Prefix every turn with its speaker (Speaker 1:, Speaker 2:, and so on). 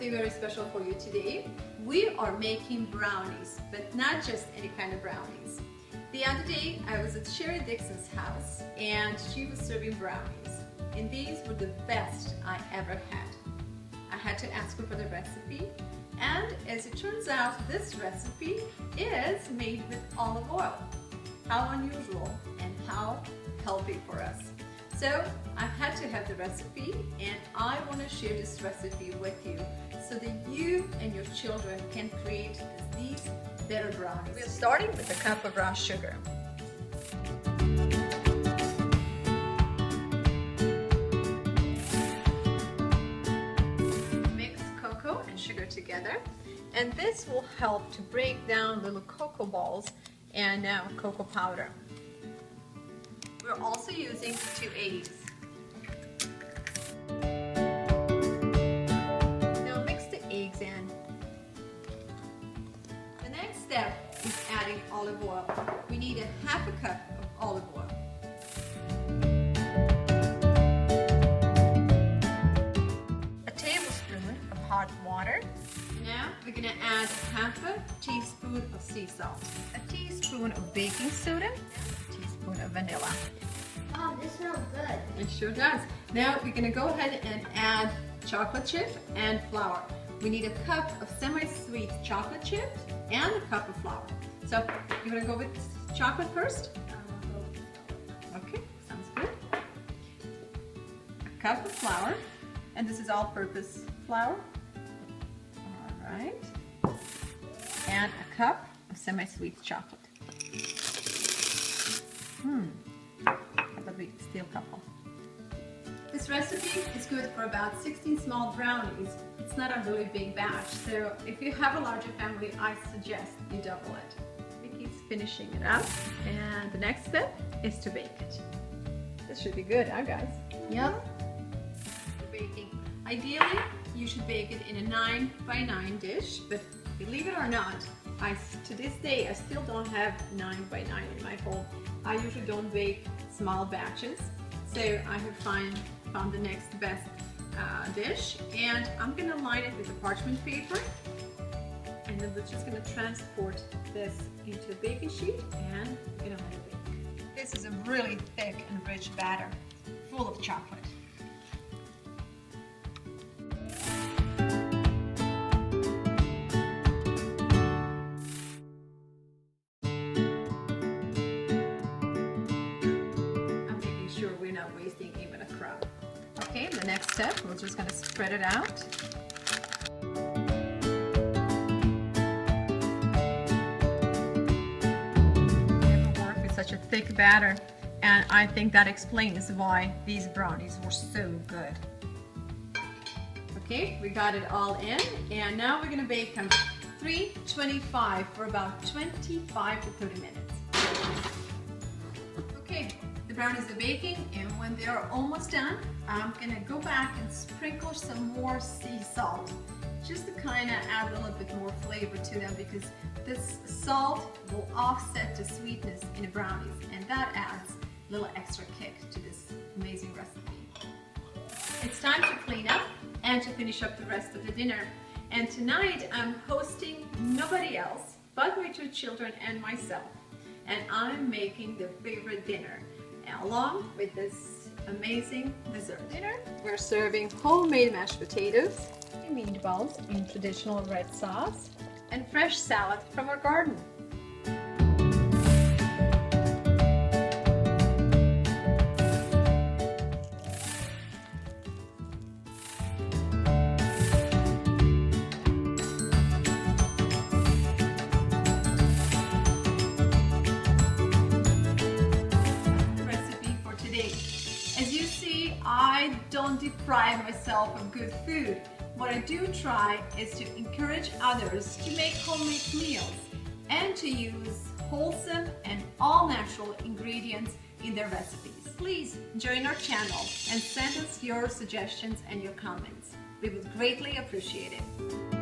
Speaker 1: something very special for you today. We are making brownies, but not just any kind of brownies. The other day I was at Sherry Dixon's house and she was serving brownies, and these were the best I ever had. I had to ask her for the recipe, and as it turns out, this recipe is made with olive oil. How unusual and how healthy for us. So I had to have the recipe, and I want to share this recipe with you so that you and your children can create these better brownies. We're starting with a cup of raw sugar. Mix cocoa and sugar together, and this will help to break down little cocoa balls and cocoa powder. We're also using 2 eggs. Now mix the eggs in. The next step is adding olive oil. We need a half a cup of olive oil. A tablespoon of hot water. Now we're going to add half a teaspoon of sea salt, a teaspoon of baking soda, a teaspoon of vanilla.
Speaker 2: Oh, this smells good.
Speaker 1: It sure does. Now we're going to go ahead and add chocolate chip and flour. We need a cup of semi-sweet chocolate chips and a cup of flour. So you want to go with chocolate first? Okay, sounds good. A cup of flour, and this is all-purpose flour. All right. And a cup of semi-sweet chocolate. Steel couple. This recipe is good for about 16 small brownies. It's not a really big batch, so if you have a larger family, I suggest you double it. Vicky's finishing it up, and the next step is to bake it. This should be good, huh guys?
Speaker 2: Yep.
Speaker 1: Baking. Ideally, you should bake it in a 9 by 9 dish, but believe it or not, to this day, I still don't have 9 by 9 in my home. I usually don't bake small batches, so I have found the next best dish, and I'm going to line it with a parchment paper, and then we're just going to transport this into a baking sheet, and we're going to let it bake. This is a really thick and rich batter, full of chocolate. We're not wasting even a crumb. Okay, the next step, we're just going to spread it out. Never worked with such a thick batter, and I think that explains why these brownies were so good. Okay, we got it all in, and now we're going to bake them 325 for about 25 to 30 minutes. Okay. The brownies are baking, and when they are almost done, I'm gonna go back and sprinkle some more sea salt, just to kind of add a little bit more flavor to them, because this salt will offset the sweetness in the brownies, and that adds a little extra kick to this amazing recipe. It's time to clean up and to finish up the rest of the dinner. And tonight I'm hosting nobody else but my 2 children and myself, and I'm making their favorite dinner, along with this amazing dessert. Dinner, we're serving homemade mashed potatoes, meatballs in traditional red sauce, and fresh salad from our garden. I don't deprive myself of good food. What I do try is to encourage others to make homemade meals and to use wholesome and all-natural ingredients in their recipes. Please join our channel and send us your suggestions and your comments. We would greatly appreciate it.